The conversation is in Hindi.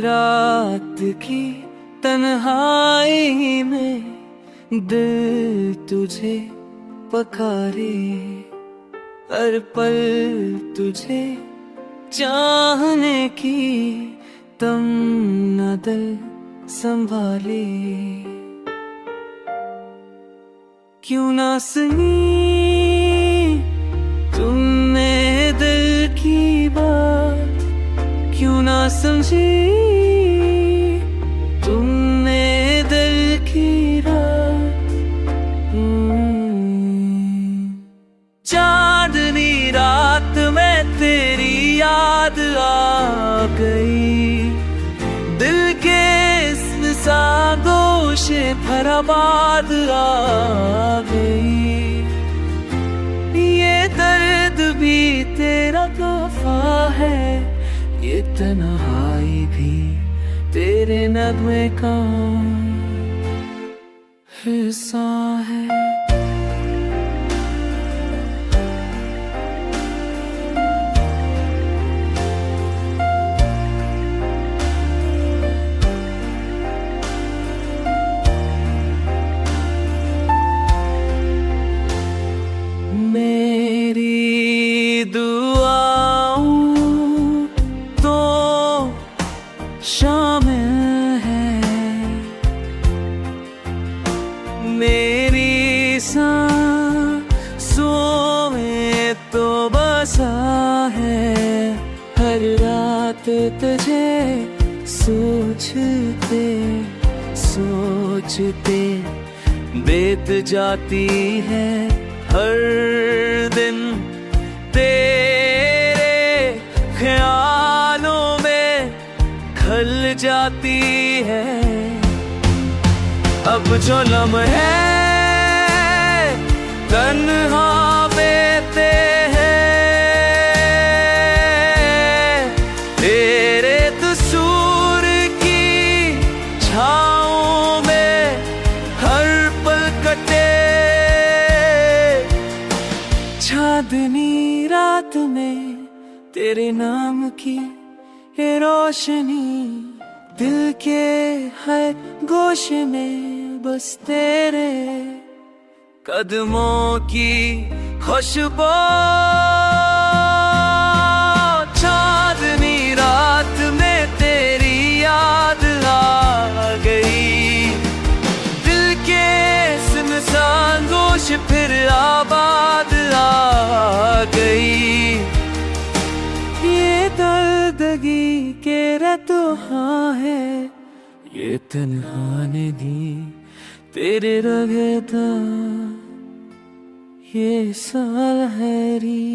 रात की तन्हाई में दिल तुझे पकारे, हर पल तुझे चाहने की तमन्ना दिल संभाले। क्यों ना सुनी तुमने दिल की बात, क्यों ना समझी तुमने दिल की रात। चांदनी रात में तेरी याद आ गई, दिल के इस गोशे पर आबाद आ गई। ये दर्द भी तेरा तोहफा है, ये तन्हाई भी तेरे नगमे का हिस्सा है। मेरी दुआओं तो शामिल है, मेरी सांसों में तो बसा है। हर रात तुझे सोचते सोचते बीत जाती है, हर दिन तेरे ख्यालों में खल जाती है। अब जो लम्हे तन्हा बीते हैं, तेरे कसूर की छाँव में हर पल कटे। चांदनी रात में तेरे नाम की ये रोशनी, दिल के हर गोशे में बस तेरे कदमों की खुशबू। चांदनी रात में तेरी याद आ गई, दिल के सुनसान गोश फिर आबाद आ गई। ये दर्दगी के रतहा है, ये तन्हा ने दी तेरे रगता ये साल हैरी।